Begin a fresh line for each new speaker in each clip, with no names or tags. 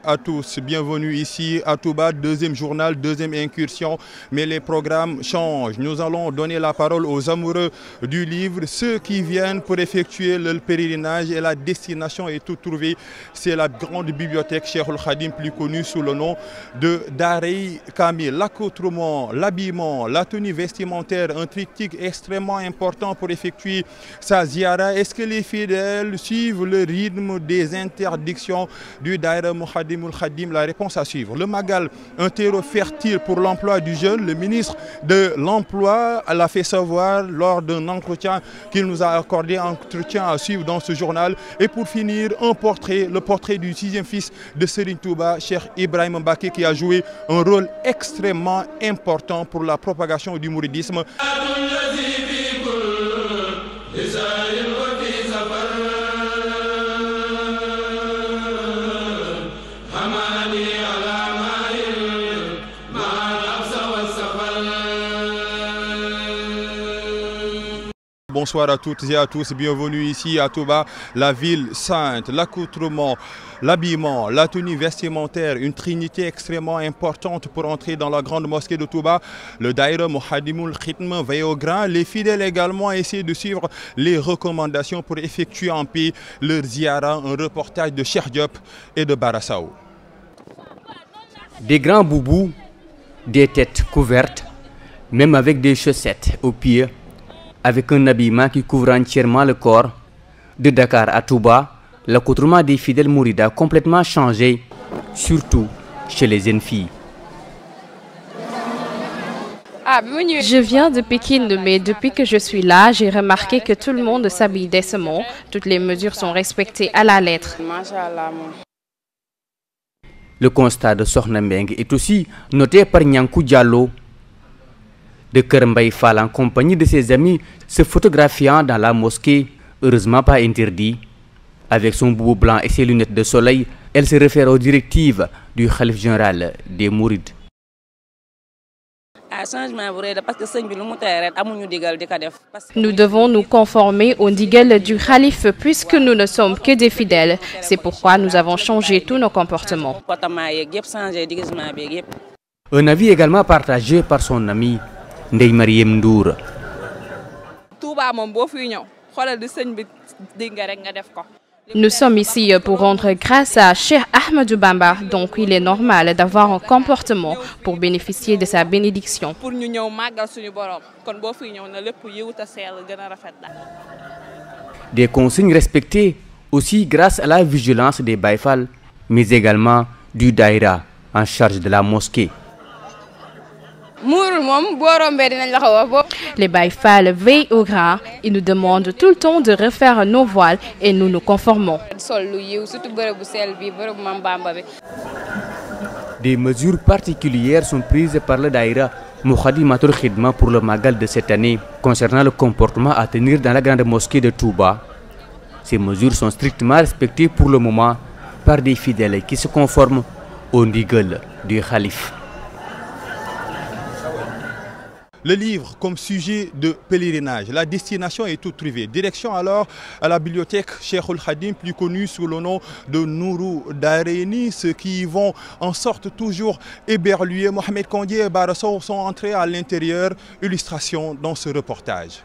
à tous, bienvenue ici à Touba, deuxième journal, deuxième incursion, mais les programmes changent. Nous allons donner la parole aux amoureux du livre, ceux qui viennent pour effectuer le pèlerinage et la destination est tout trouvée. C'est la grande bibliothèque Cheikhoul Khadim, plus connue sous le nom de Darei Kamil. L'accoutrement, l'habillement, la tenue vestimentaire, un triptyque extrêmement important pour effectuer sa ziara. Est-ce que les fidèles suivent le rythme des interdictions du Daïra Moukhaddamatoul Khadim? La réponse à suivre. Le Magal, un terreau fertile pour l'emploi du jeune. Le ministre de l'Emploi l'a fait savoir lors d'un entretien qu'il nous a accordé, entretien à suivre dans ce journal. Et pour finir, un portrait, le portrait du sixième fils de Serigne Touba, Cheikh Ibrahima Mbacké, qui a joué un rôle extrêmement important pour la propagation du mouridisme. Bonsoir à toutes et à tous, bienvenue ici à Touba, la ville sainte, l'accoutrement, l'habillement, la tenue vestimentaire, une trinité extrêmement importante pour entrer dans la grande mosquée de Touba. Le Daïra Moukhaddamatoul Khadim veille au grain. Les fidèles également essaient de suivre les recommandations pour effectuer en paix leur ziara, un reportage de Cheikh Diop et de Barassao.
Des grands boubous, des têtes couvertes, même avec des chaussettes aux pieds, avec un habillement qui couvre entièrement le corps. De Dakar à Touba, l'accoutrement des fidèles mourides a complètement changé, surtout chez les jeunes filles.
Je viens de Pékin, mais depuis que je suis là, j'ai remarqué que tout le monde s'habille décemment. Toutes les mesures sont respectées à la lettre.
Le constat de Sokhna Mbeng est aussi noté par Nyankou Diallo de Kermbay Fall en compagnie de ses amis se photographiant dans la mosquée, heureusement pas interdit. Avec son boubou blanc et ses lunettes de soleil, elle se réfère aux directives du Khalife général des Mourides.
Nous devons nous conformer aux digal du Khalife puisque nous ne sommes que des fidèles. C'est pourquoi nous avons changé tous nos comportements.
Un avis également partagé par son ami Ndeye Mariam Ndour.
Nous sommes ici pour rendre grâce à Cheikh Ahmadou Bamba, donc il est normal d'avoir un comportement pour bénéficier de sa bénédiction.
Des consignes respectées aussi grâce à la vigilance des Baye Fall, mais également du Daïra en charge de la mosquée.
Les Baye Fall veillent au grain. Ils nous demandent tout le temps de refaire nos voiles et nous nous conformons.
Des mesures particulières sont prises par le Daïra Moukhaddamatoul Khadim pour le Magal de cette année concernant le comportement à tenir dans la grande mosquée de Touba. Ces mesures sont strictement respectées pour le moment par des fidèles qui se conforment au ndigal du Khalife.
Le livre comme sujet de pèlerinage, la destination est toute trouvée. Direction alors à la bibliothèque Cheikhoul Khadim, plus connue sous le nom de Nourou Darayni. Ceux qui y vont en sortent toujours éberlués. Mohamed Kondié et Barassou sont entrés à l'intérieur. Illustration dans ce reportage.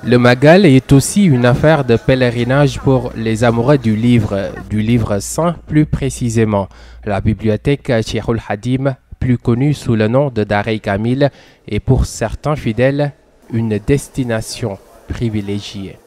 Le Magal est aussi une affaire de pèlerinage pour les amoureux du livre saint plus précisément. La bibliothèque Cheikhoul Khadim, plus connue sous le nom de Darei Kamil, est pour certains fidèles une destination privilégiée.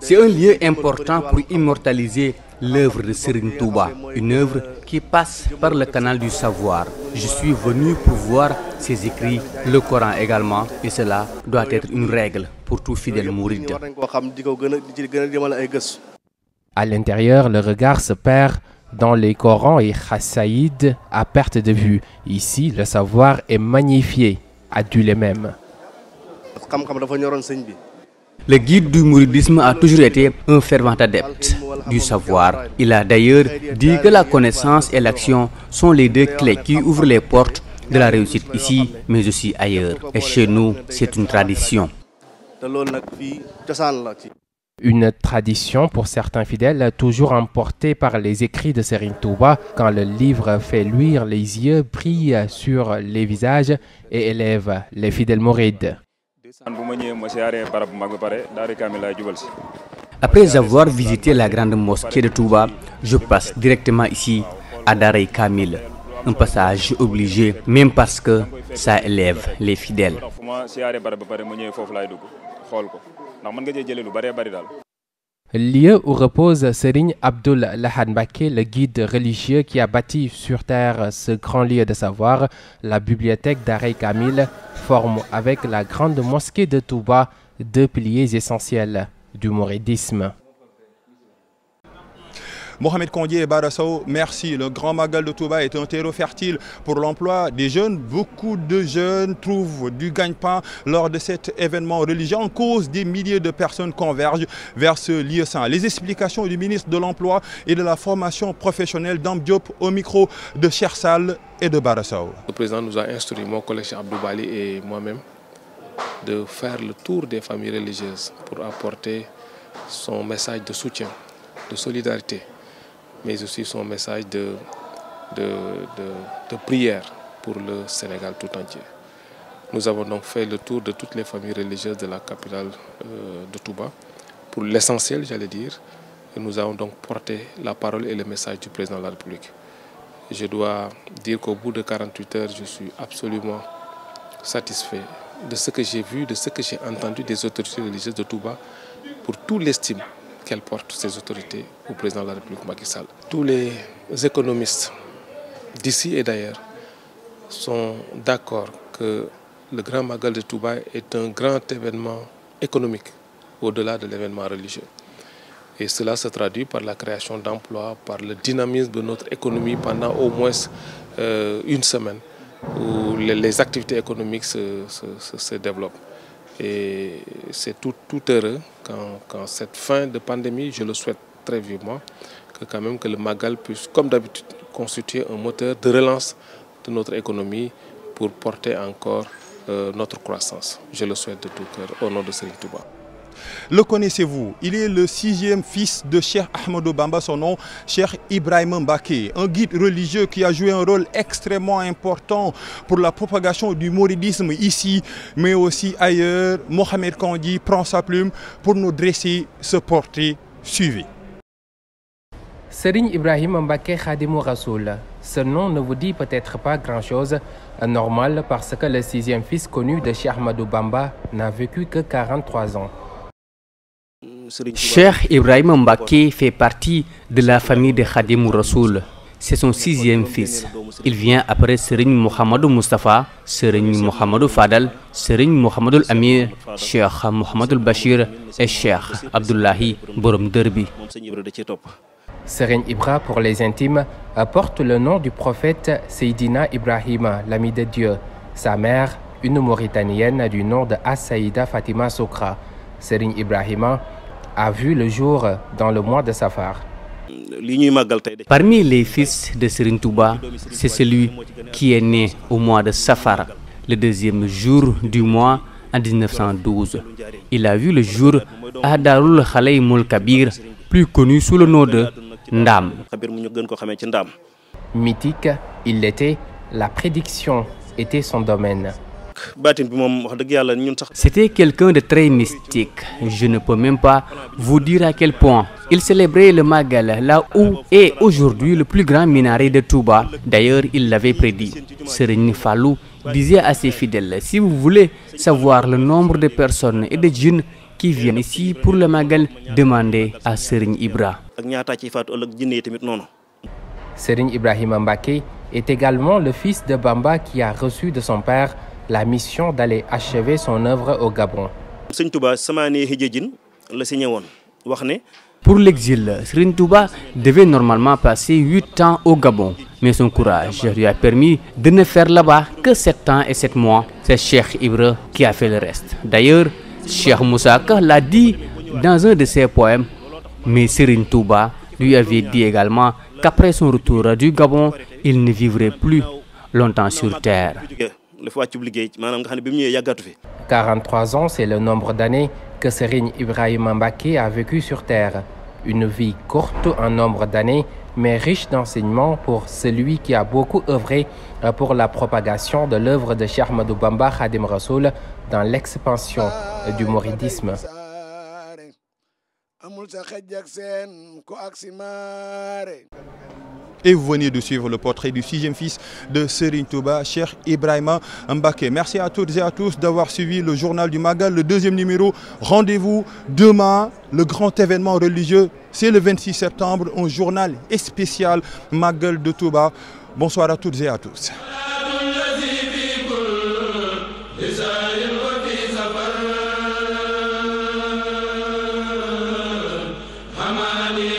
C'est un lieu important pour immortaliser l'œuvre de Serigne Touba, une œuvre qui passe par le canal du savoir. Je suis venu pour voir ses écrits, le Coran également, et cela doit être une règle pour tout fidèle mouride.
À l'intérieur, le regard se perd dans les Corans et Khassaïd à perte de vue. Ici, le savoir est magnifié, adulé même.
Le guide du mouridisme a toujours été un fervent adepte du savoir. Il a d'ailleurs dit que la connaissance et l'action sont les deux clés qui ouvrent les portes de la réussite ici, mais aussi ailleurs. Et chez nous, c'est une tradition.
Une tradition pour certains fidèles toujours emportée par les écrits de Serigne Touba. Quand le livre fait luire les yeux, brille sur les visages et élève les fidèles mourides.
Après avoir visité la grande mosquée de Touba, je passe directement ici à Daaray Kamil. Un passage obligé, même parce que ça élève les fidèles.
Lieu où repose Serigne Abdoul Lahad Mbacké, le guide religieux qui a bâti sur terre ce grand lieu de savoir. La bibliothèque Daaray Kamil forme avec la grande mosquée de Touba deux piliers essentiels du mouridisme.
Mohamed Kandji et Bara Sow, merci. Le Grand Magal de Touba est un terreau fertile pour l'emploi des jeunes. Beaucoup de jeunes trouvent du gagne-pain lors de cet événement religieux. En cause, des milliers de personnes convergent vers ce lieu saint. Les explications du ministre de l'Emploi et de la formation professionnelle Dame Diop au micro de Cheikh Sall et de Bara Sow.
Le président nous a instruit, mon collègue Cheikh Abdou Bali et moi-même, de faire le tour des familles religieuses pour apporter son message de soutien, de solidarité, mais aussi son message de prière pour le Sénégal tout entier. Nous avons donc fait le tour de toutes les familles religieuses de la capitale de Touba, pour l'essentiel, j'allais dire, et nous avons donc porté la parole et le message du président de la République. Je dois dire qu'au bout de 48 heures, je suis absolument satisfait de ce que j'ai vu, de ce que j'ai entendu des autorités religieuses de Touba, pour tout l'estime qu'elle porte ces autorités au président de la République Macky Sall. Tous les économistes d'ici et d'ailleurs sont d'accord que le Grand Magal de Touba est un grand événement économique au-delà de l'événement religieux. Et cela se traduit par la création d'emplois, par le dynamisme de notre économie pendant au moins une semaine où les activités économiques se développent. Et c'est tout heureux quand cette fin de pandémie, je le souhaite très vivement, que quand même que le Magal puisse, comme d'habitude, constituer un moteur de relance de notre économie pour porter encore notre croissance. Je le souhaite de tout cœur au nom de Serigne Touba.
Le connaissez-vous? Il est le 6e fils de Cheikh Ahmadou Bamba, son nom, Cheikh Ibrahima Mbacké, un guide religieux qui a joué un rôle extrêmement important pour la propagation du mouridisme ici, mais aussi ailleurs. Mohamed Kandji prend sa plume pour nous dresser ce portrait suivi.
Serigne Ibrahima Mbacké Khadimou Rassoul. Ce nom ne vous dit peut-être pas grand-chose, normal parce que le 6e fils connu de Cheikh Ahmadou Bamba n'a vécu que 43 ans.
Cheikh Ibrahima Mbacké fait partie de la famille de Khadimou Rassoul. C'est son 6e fils. Il vient après Serigne Mohamedou Moustapha, Serigne Mohamedou Fadal, Serigne Mohamedou Amir, Cheikh Mohamedou Bachir et Cheikh Abdoulahi Borom Derbi.
Serigne Ibra, pour les intimes, porte le nom du prophète Seydina Ibrahima, l'ami de Dieu. Sa mère, une Mauritanienne du nom de Assaïda Fatima Sokra. Serigne Ibrahima a vu le jour dans le mois de Safar.
Parmi les fils de Serigne Touba, c'est celui qui est né au mois de Safar, le 2e jour du mois en 1912. Il a vu le jour à Darul Khaleymul Kabir, plus connu sous le nom de Ndam.
Mythique, il l'était, la prédiction était son domaine.
C'était quelqu'un de très mystique. Je ne peux même pas vous dire à quel point. Il célébrait le Magal, là où est aujourd'hui le plus grand minaret de Touba. D'ailleurs, il l'avait prédit. Serigne Fallou disait à ses fidèles, si vous voulez savoir le nombre de personnes et de djinns qui viennent ici pour le Magal, demandez à Serigne Ibra.
Serigne Ibrahima Mbacké est également le fils de Bamba qui a reçu de son père la mission d'aller achever son œuvre au Gabon.
Pour l'exil, Serigne Touba devait normalement passer 8 ans au Gabon, mais son courage lui a permis de ne faire là-bas que 7 ans et 7 mois. C'est Cheikh Ibra qui a fait le reste. D'ailleurs, Cheikh Moussa Ka l'a dit dans un de ses poèmes, mais Serigne Touba lui avait dit également qu'après son retour du Gabon, il ne vivrait plus longtemps sur terre.
43 ans, c'est le nombre d'années que Serigne Ibrahima Mbacké a vécu sur terre. Une vie courte en nombre d'années, mais riche d'enseignements pour celui qui a beaucoup œuvré pour la propagation de l'œuvre de Cheikh Ahmadou Bamba Khadim Rassoul dans l'expansion du mouridisme.
Et vous venez de suivre le portrait du 6e fils de Serigne Touba, Cheikh Ibrahima Mbacké. Merci à toutes et à tous d'avoir suivi le journal du Magal, le 2e numéro. Rendez-vous demain, le grand événement religieux, c'est le 26 septembre, un journal spécial Magal de Touba. Bonsoir à toutes et à tous.
Hamani